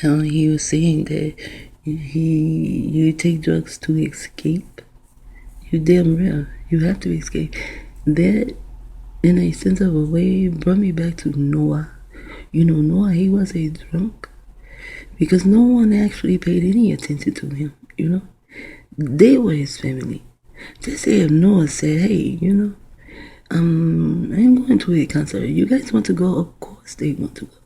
How he was saying that you take drugs to escape. You damn real. You have to escape. That, in a sense of a way, brought me back to Noah. You know, Noah, he was a drunk because no one actually paid any attention to him, you know? They were his family. Just say if Noah said, hey, I'm going to a concert. You guys want to go? Of course they want to go.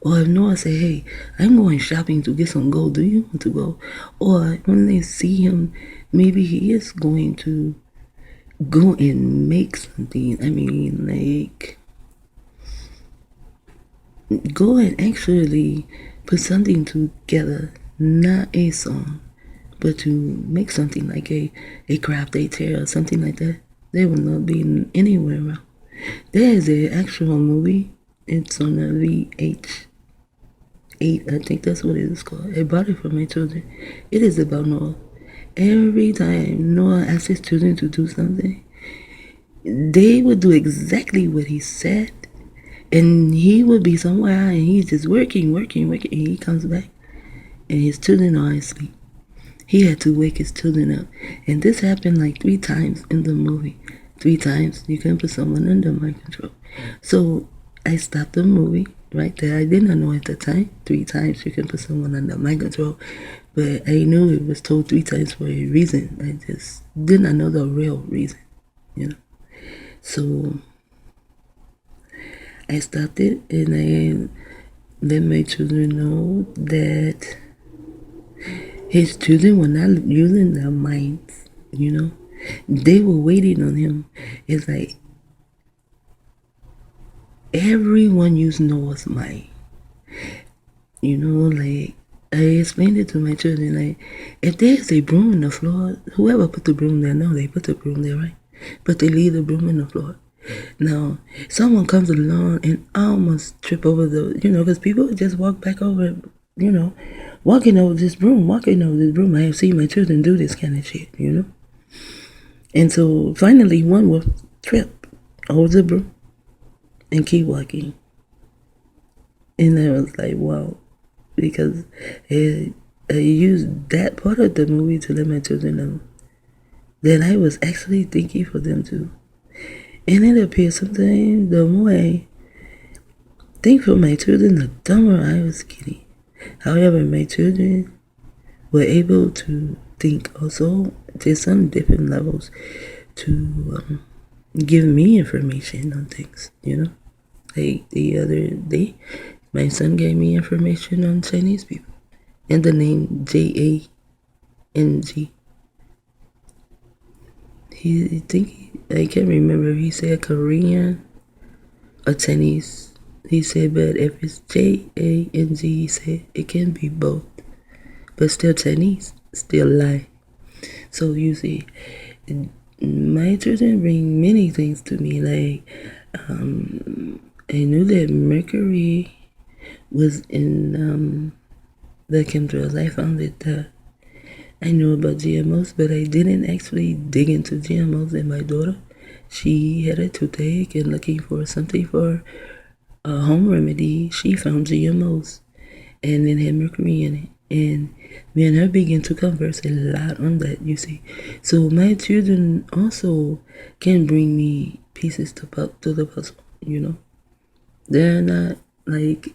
Or if Noah say, hey, I'm going shopping to get some gold. Do you want to go? Or when they see him, maybe he is going to go and make something. I mean, like, go and actually put something together, not a song, but to make something like a craft, a tale, or something like that. They will not be anywhere around. There is an actual movie. It's on a VH8, I think that's what it is called. I bought it for my children. It is about Noah. Every time Noah asks his children to do something, they would do exactly what he said. And he would be somewhere and he's just working. And he comes back and his children are asleep. He had to wake his children up. And this happened like 3 times in the movie. 3 times you can put someone under my control. So I stopped the movie right there. I did not know at the time. 3 times you can put someone under my control. But I knew it was told 3 times for a reason. I just did not know the real reason, you know. So I stopped it and I let my children know that his children were not using their minds, you know. They were waiting on him. It's like everyone used Noah's mind. You know, like I explained it to my children, like if there's a broom on the floor, whoever put the broom there, no, they put the broom there, right? But they leave the broom on the floor. Now, someone comes along and almost trip over because people just walk back over, walking over this broom. I have seen my children do this kind of shit, And so finally, one will trip over the broom and keep walking. And I was like, wow, because I used that part of the movie to let my children know that I was actually thinking for them too. And it appears sometimes the more I think for my children, the dumber I was getting. However, my children were able to think also to some different levels to give me information on things, Like the other day, my son gave me information on Chinese people and the name Jang. I can't remember if he said Korean or Chinese. He said, but if it's Jang, he said it can be both, but still Chinese, still lie. So you see, my children bring many things to me. Like I knew that Mercury was in the chemtrails. I found it. I knew about GMOs, but I didn't actually dig into GMOs. And my daughter, she had a toothache and looking for something for a home remedy. She found GMOs, and it had mercury in it. And me and her began to converse a lot on that, you see. So my children also can bring me pieces to the puzzle, They're not like,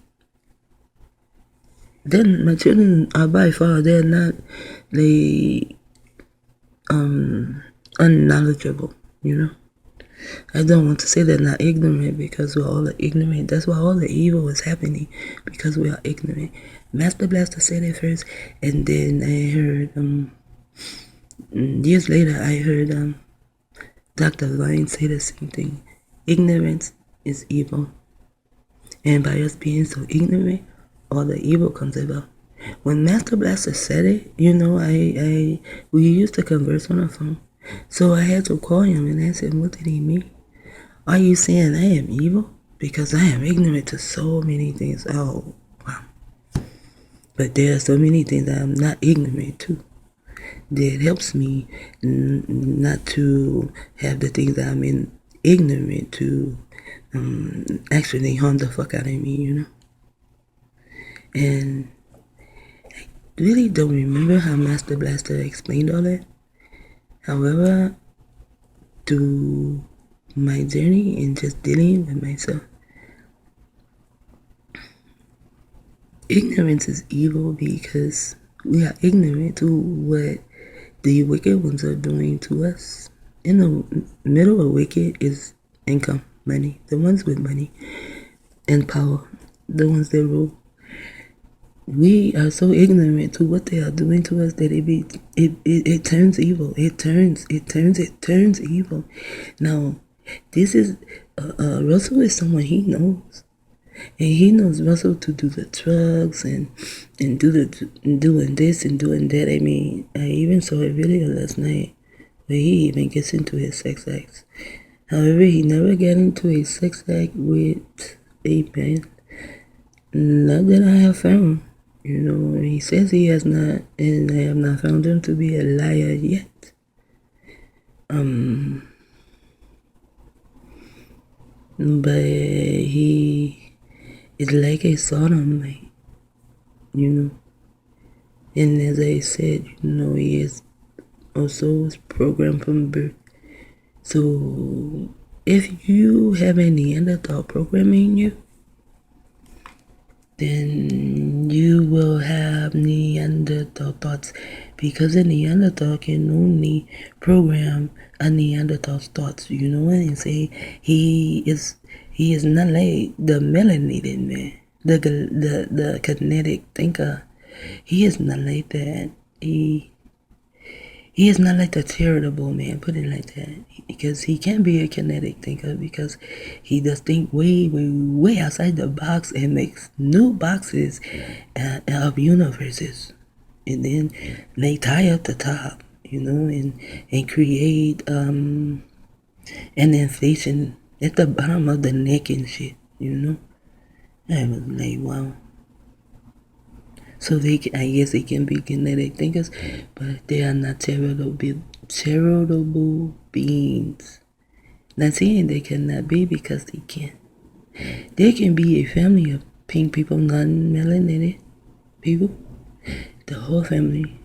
then my children are by far, they're not unknowledgeable, I don't want to say they're not ignorant because we're all ignorant. That's why all the evil is happening, because we are ignorant. Master Blaster said it first, and then I heard, years later, I heard Dr. Vine say the same thing. Ignorance is evil. And by us being so ignorant, all the evil comes about. When Master Blaster said it, we used to converse on the phone. So I had to call him and ask him, what did he mean? Are you saying I am evil? Because I am ignorant to so many things. Oh, wow. But there are so many things that I'm not ignorant to. That helps me not to have the things that I'm ignorant to actually harm the fuck out of me, And really don't remember how Master Blaster explained all that. However, through my journey and just dealing with myself, ignorance is evil because we are ignorant to what the wicked ones are doing to us. In the middle of wicked is income, money, the ones with money and power, the ones that rule. We are so ignorant to what they are doing to us that it turns evil. It turns evil. Now, this is Russell is someone he knows. And he knows Russell to do the drugs and doing this and doing that. I mean, I even saw a video last night where he even gets into his sex acts. However, he never got into a sex act with a man. Not that I have found. You know, he says he has not, and I have not found him to be a liar yet. But he is like a sodomite, you know. And as I said, you know, he is also programmed from birth. So if you have a Neanderthal programming in you, then you will have Neanderthal thoughts, because a Neanderthal can only program a Neanderthal's thoughts, you know what I'm saying? He is not like the melanated man, the kinetic thinker. He is not like that. He is not like the charitable man, put it like that, because he can be a kinetic thinker because he does think way, way, way outside the box and makes new boxes of universes. And then they tie up the top, you know, and create an inflation at the bottom of the neck and shit, you know. I was like, wow. So I guess they can be kinetic thinkers, but they are not charitable beings. Not saying they cannot be, because they can. There can be a family of pink people, non-melanated people. The whole family,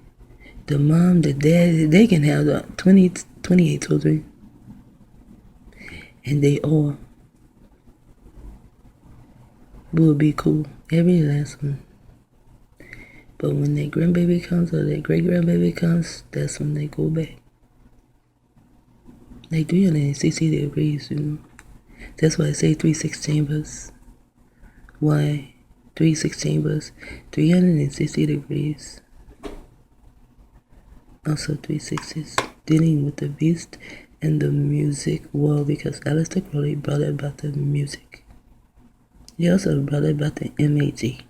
the mom, the dad, they can have 28 children. And they all will be cool. Every last one. But when their grandbaby comes or their great-grandbaby comes, that's when they go back. Like 360 degrees, you know. That's why I say 3-6 chambers. Why? 3-6 chambers, 360 degrees. Also 360s, dealing with the beast and the music world, because Aleister Crowley brought about the music. He also brought about the MAG.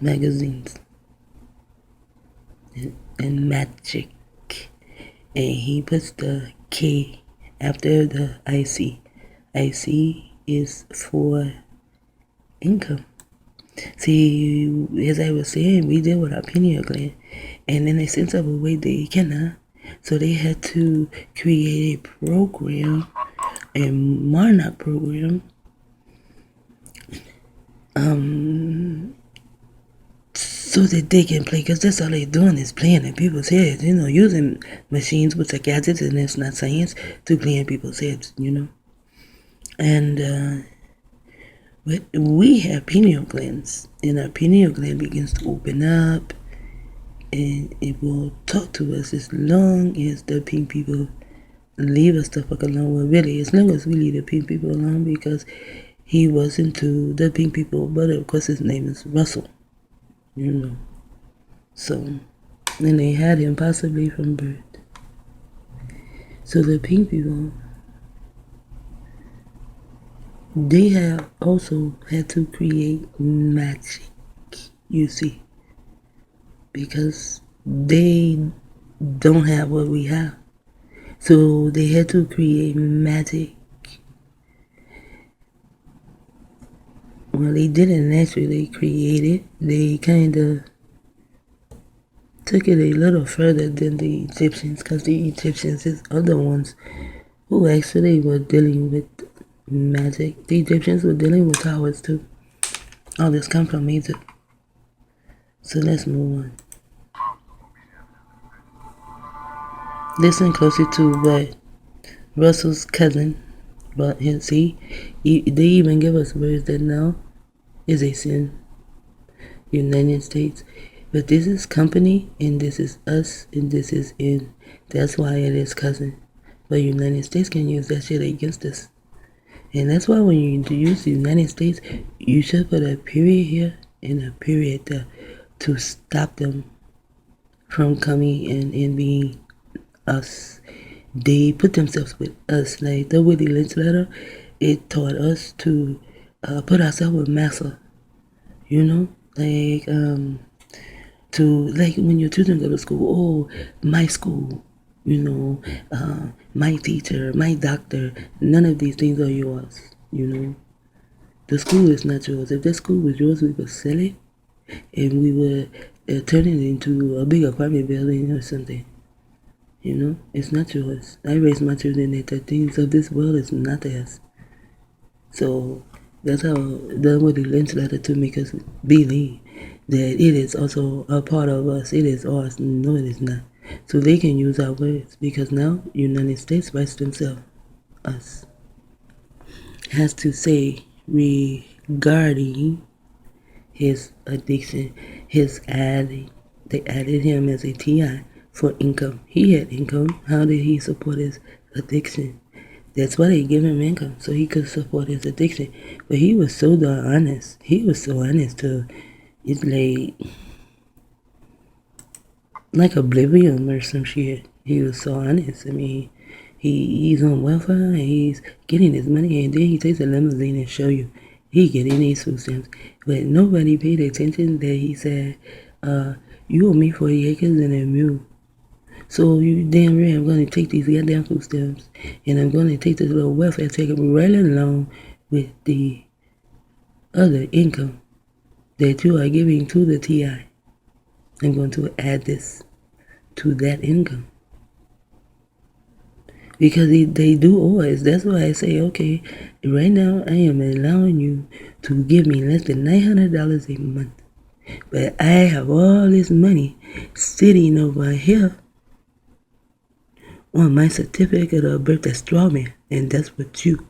Magazines and magic, and he puts the K after the IC. IC is for income. See, as I was saying, we deal with our pineal gland, and in a sense of a way they cannot, so they had to create a program, a Monarch program, so that they can play, because that's all they're doing is playing in people's heads, you know, using machines, which are gadgets, and it's not science, to play in people's heads, you know. And we have pineal glands, and our pineal gland begins to open up, and it will talk to us as long as the pink people leave us the fuck alone. Well, really, as long as we leave the pink people alone, because he was into the pink people, but of course his name is Russell. You know. So, and they had him possibly from birth. So the pink people, they have also had to create magic, you see. Because they don't have what we have. So they had to create magic. Well, they didn't actually create it. They kind of took it a little further than the Egyptians, because the Egyptians are the ones who actually were dealing with magic. The Egyptians were dealing with towers too. All this comes from Egypt. So let's move on. Listen closely to what Russell's cousin, but see, they even give us words that now is a sin. United States, but this is company, and this is us, and this is in. That's why it is cousin. But United States can use that shit against us, and that's why when you use the United States, you should put a period here and a period there to stop them from coming in and being us. They put themselves with us. Like the Willie Lynch letter, it taught us to put ourselves with massa. You know, like to like when your children go to school. Oh, my school. You know, my teacher, my doctor. None of these things are yours. You know, the school is not yours. If the school was yours, we would sell it and we would turn it into a big apartment building or something. You know, it's not yours. I raised my children that the things of this world is not theirs. So that's how the Woody Lynch letter to make us believe that it is also a part of us. It is ours. No, it is not. So they can use our words because now United States writes themselves, us, has to say regarding his addiction, his adding. They added him as a TI for income. He had income. How did he support his addiction? That's why they give him income, so he could support his addiction. But he was so darn honest. He was so honest to, it's like oblivion or some shit. He was so honest. I mean, he's on welfare and he's getting his money, and then he takes a limousine and show you he getting these food stamps. But nobody paid attention that he said, you owe me 40 acres and a mule. So you damn right I'm going to take these goddamn food stamps and I'm going to take this little welfare check right along with the other income that you are giving to the TI. I'm going to add this to that income. Because they do always. That's why I say, okay, right now I am allowing you to give me less than $900 a month. But I have all this money sitting over here on my certificate of birth as strawman, and that's what you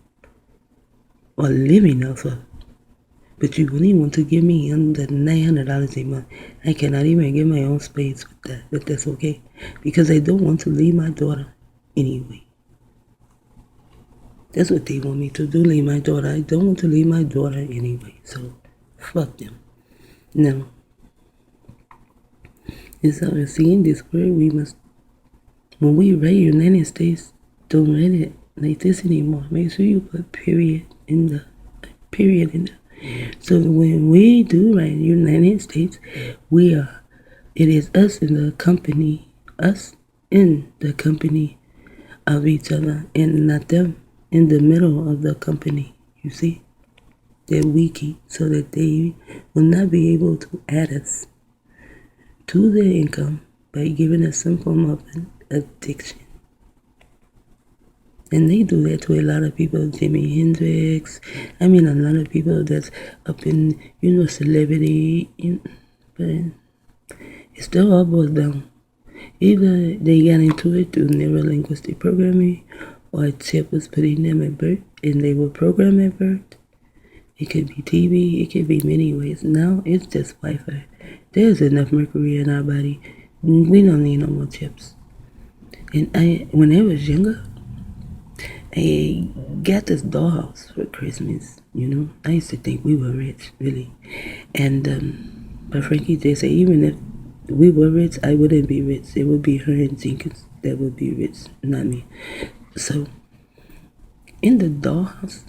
are living off of. But you only want to give me under $900 a month. I cannot even get my own space with that, but that's okay. Because I don't want to leave my daughter anyway. That's what they want me to do, leave my daughter. I don't want to leave my daughter anyway, so fuck them. Now, instead of seeing this word, we must, when we write United States, don't write it like this anymore. Make sure you put period in the. So when we do write United States, it is us in the company, us in the company of each other, and not them in the middle of the company, you see, that we keep, so that they will not be able to add us to their income by giving us some form of an addiction. And they do that to a lot of people, Jimi Hendrix. I mean, a lot of people that's up in, celebrity. But it still all boils down. Either they got into it through neuro-linguistic programming, or a chip was put in them at birth, and they were programmed at birth. It could be TV, it could be many ways. Now it's just Wi-Fi. There's enough mercury in our body. We don't need no more chips. And when I was younger, I got this dollhouse for Christmas, I used to think we were rich, really. And but Frankie J said even if we were rich, I wouldn't be rich. It would be her and Jenkins that would be rich, not me. So in the dollhouse,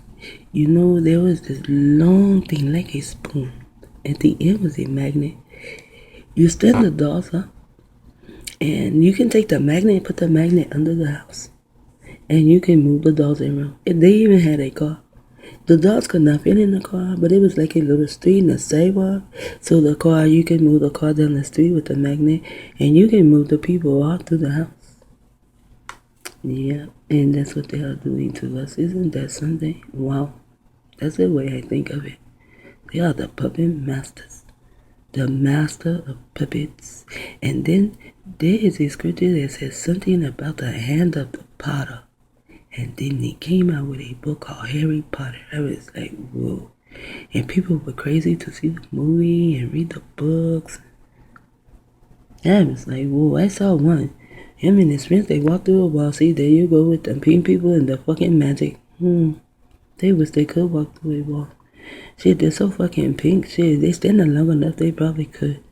there was this long thing like a spoon. At the end was a magnet. You stand the dolls up, and you can take the magnet and put the magnet under the house. And you can move the dolls around. And they even had a car. The dolls could not fit in the car, but it was like a little street and a sidewalk. So the car, you can move the car down the street with the magnet, and you can move the people all through the house. Yeah, and that's what they are doing to us. Isn't that something? Wow. That's the way I think of it. They are the puppet masters. the master of puppets. And then there is a scripture that says something about the hand of the potter. And then they came out with a book called Harry Potter. I was like, whoa. And people were crazy to see the movie and read the books. I was like, whoa, I saw one. Him and his friends, they walked through a wall. See, there you go with the pink people and the fucking magic. They wish they could walk through a wall. Shit, they're so fucking pink. Shit, they standing long enough, they probably could.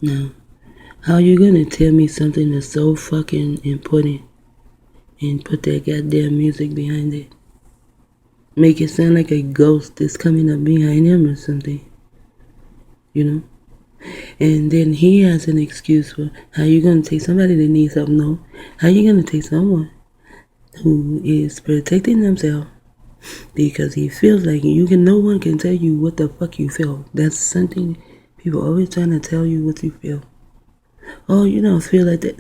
Now, how you gonna tell me something that's so fucking important and put that goddamn music behind it? Make it sound like a ghost is coming up behind him or something. You know? And then he has an excuse for how you gonna take somebody that needs help. No. How you gonna take someone who is protecting themselves because he feels like no one can tell you what the fuck you feel. That's something people always trying to tell you what you feel. Oh, you don't feel like that.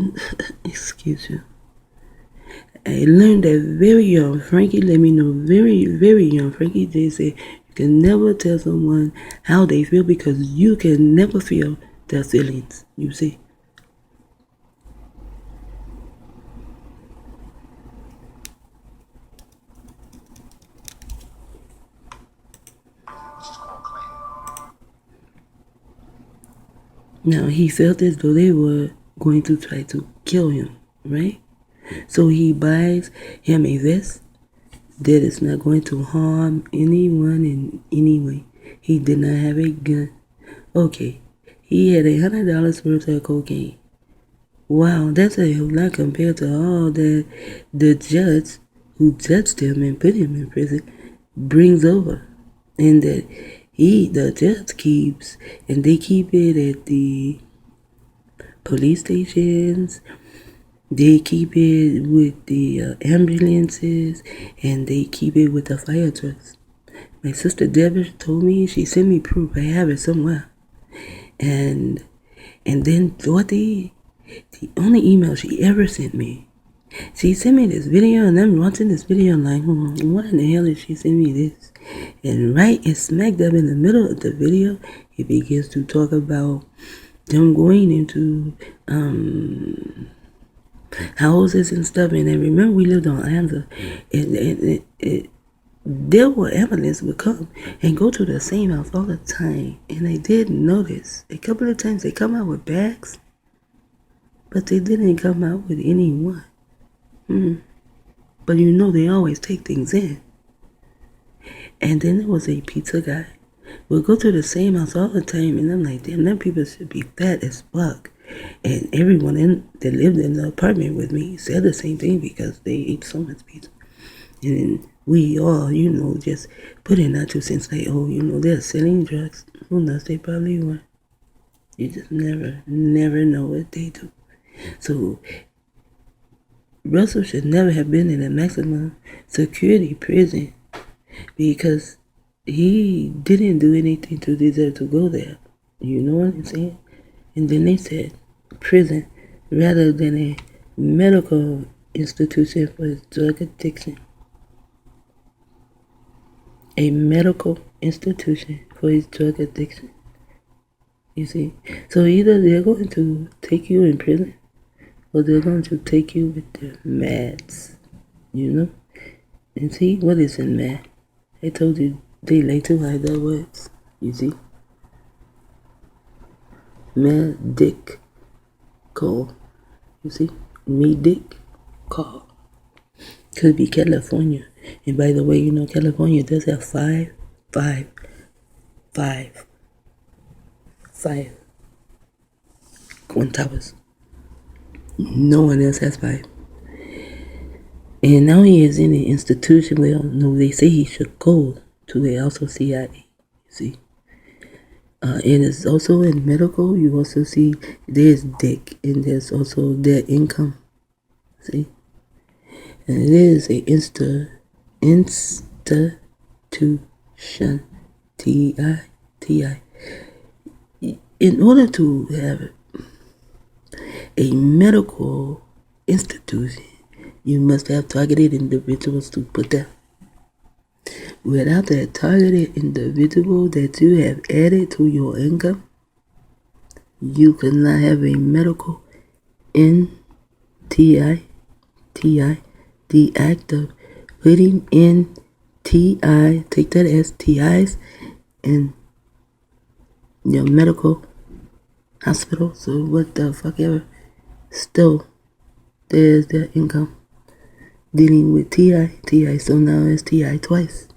Excuse you. I learned that very young. Frankie let me know very, very young. Frankie J said you can never tell someone how they feel because you can never feel their feelings. You see? Now, he felt as though they were going to try to kill him, right? So he buys him a vest that is not going to harm anyone in any way. He did not have a gun. Okay, he had $100 worth of cocaine. Wow, that's a whole lot compared to all that the judge who judged him and put him in prison brings over. And that the judge keeps, and they keep it at the police stations, they keep it with the ambulances, and they keep it with the fire trucks. My sister Deborah told me, she sent me proof, I have it somewhere. And then Dorothy, the only email she ever sent me, she sent me this video, and I'm watching this video, I'm like, what in the hell is she sending me this? And right smack dab in the middle of the video, it begins to talk about them going into houses and stuff. And I remember we lived on Anza, and there were ambulance would come and go to the same house all the time. And I did notice a couple of times they come out with bags, but they didn't come out with anyone. But they always take things in. And then there was a pizza guy. We'll go to the same house all the time, and I'm like, damn, them people should be fat as fuck. And everyone that lived in the apartment with me said the same thing because they ate so much pizza. And we all, just put in our 2 cents like, they're selling drugs. Who knows, they probably were. You just never know what they do. So Russell should never have been in a maximum security prison because he didn't do anything to deserve to go there. You know what I'm saying? And then they said prison rather than a medical institution for his drug addiction. A medical institution for his drug addiction. You see? So either they're going to take you in prison or they're going to take you with their meds. And see, what is in mad? I told you they like to hide their words. You see? Medic call. You see? Medic call. Could be California. And by the way, California does have five Twin Towers. No one else has 5. And now he is in an institution where they say he should go to the also CIA. You see? And it's also in medical. You also see there's dick and there's also their income. See? And it is a institution. T-I-T-I. in order to have a medical institution, you must have targeted individuals to put there. Without that targeted individual that you have added to your income, you could not have a medical NTI, TI, the act of putting in TI, take that as TIs in your medical hospital. So what the fuck ever. Still, there's their income dealing with TI, so now it's TI twice.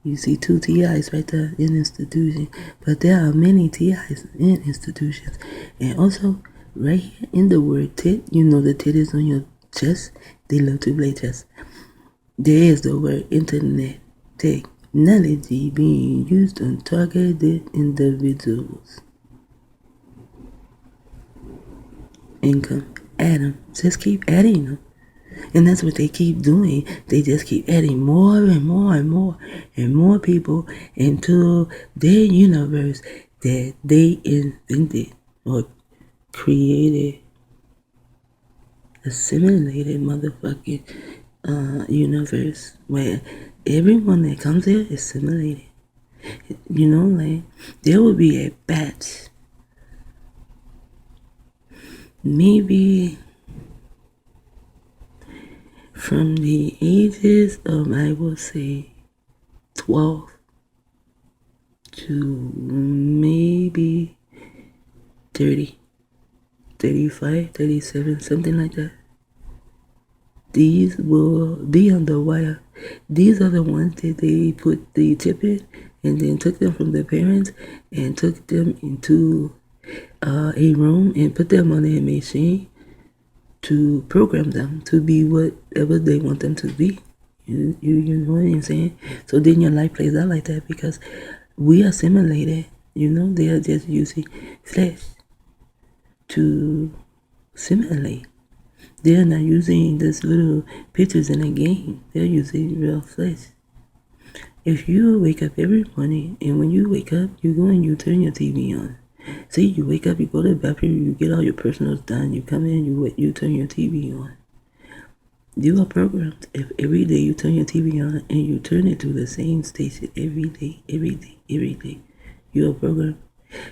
You see 2 TIs right there in institution, but there are many TIs in institutions. And also, right here in the word tit, you know the tit is on your chest. They love to play chess. There is the word internet technology being used on targeted individuals. Income, add them. Just keep adding them. And that's what they keep doing. They just keep adding more and more and more and more people into their universe that they invented or created, assimilated motherfucking universe where everyone that comes here is assimilated. You know, like there will be a batch. Maybe from the ages of, I will say, 12 to maybe 30, 35, 37, something like that. These will be on the wire. These are the ones that they put the chip in and then took them from their parents and took them into a room and put them on a machine to program them to be whatever they want them to be. You know what I'm saying? So then your life plays out like that because we are simulated. You know, they are just using flesh to simulate. They're not using this little pictures in a game. They're using real flesh. If you wake up every morning and when you wake up, you go and you turn your TV on. See, you wake up, you go to the bathroom, you get all your personals done, you come in, you turn your TV on. You are programmed. If every day you turn your TV on and you turn it to the same station every day, you are programmed.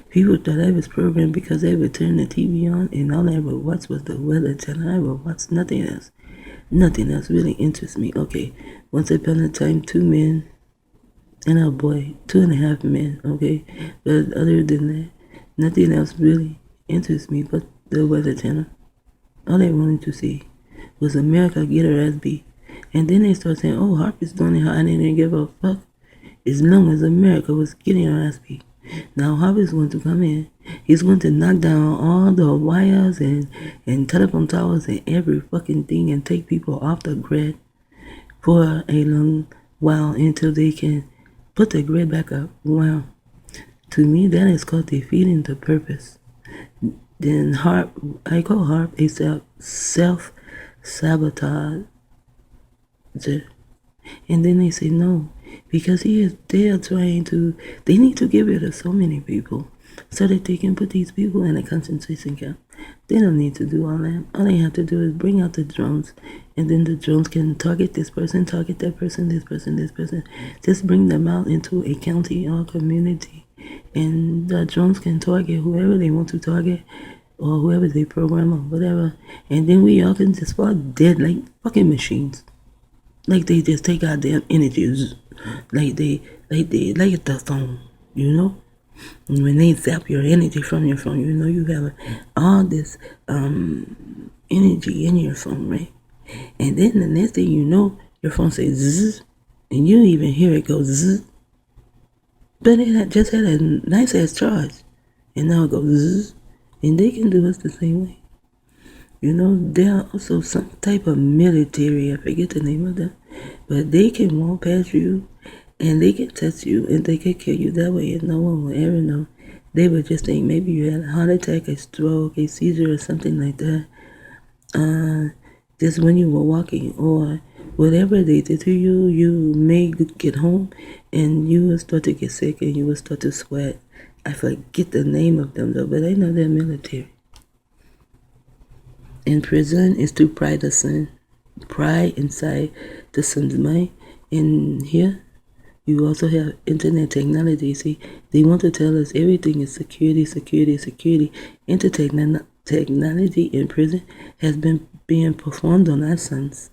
People thought I was programmed because they would turn the TV on and all I would watch was the weather channel. I would watch nothing else. Nothing else really interests me. Okay, once upon a time, 2 men and a boy, 2.5 men, okay? But other than that, nothing else really interests me but the weather channel. All I wanted to see was America get her ass beat. And then they start saying, oh, Harp is doing it, I didn't give a fuck as long as America was getting her ass beat. Now Harp is going to come in. He's going to knock down all the wires and telephone towers and every fucking thing and take people off the grid for a long while until they can put the grid back up. Wow. To me, that is called defeating the purpose. Then Harp, I call Harp a self-sabotage. And then they say no, because they are trying to, they need to get rid of so many people so that they can put these people in a concentration camp. They don't need to do all that. All they have to do is bring out the drones, and then the drones can target this person, target that person, this person, this person. Just bring them out into a county or community, and the drones can target whoever they want to target, or whoever they program or whatever. And then we all can just fall dead like fucking machines. Like they just take out their energies, like the phone, you know. And when they zap your energy from your phone, you know you have all this energy in your phone, right? And then the next thing you know, your phone says zzz, and you don't even hear it go zzz. But it just had a nice ass charge, and now it goes zzz, and they can do us the same way. You know, there are also some type of military, I forget the name of them, but they can walk past you and they can touch you and they can kill you that way and no one will ever know. They would just think maybe you had a heart attack, a stroke, a seizure or something like that. Just when you were walking or whatever they did to you, you may get home and you will start to get sick and you will start to sweat I forget the name of them though, but I know they're military. In prison is to pry the son, pry inside the son's mind. In here, you also have internet technology. See, they want to tell us everything is security, security, security. Technology in prison has been being performed on our sons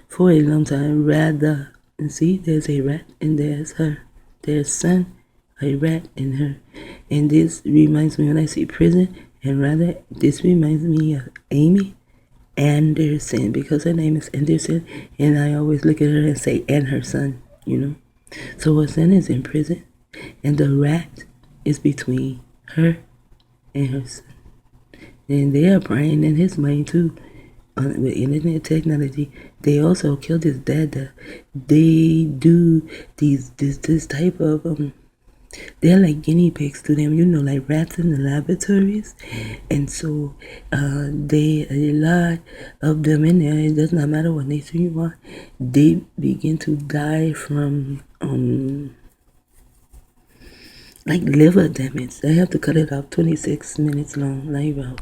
for a long time. Rather, and see, there's a rat and there's her. There's son, a rat, and her. And this reminds me when I say prison, and rather, this reminds me of Amy Anderson, because her name is Anderson, and I always look at her and say, and her son, you know. So her son is in prison, and the rat is between her and her son. And they are prying in his mind too. With internet technology, they also killed his dad. They do this type of they're like guinea pigs to them, you know, like rats in the laboratories. And so a lot of them in there, it does not matter what nation you are, they begin to die from like liver damage. I have to cut it off. 26 minutes long. Live out.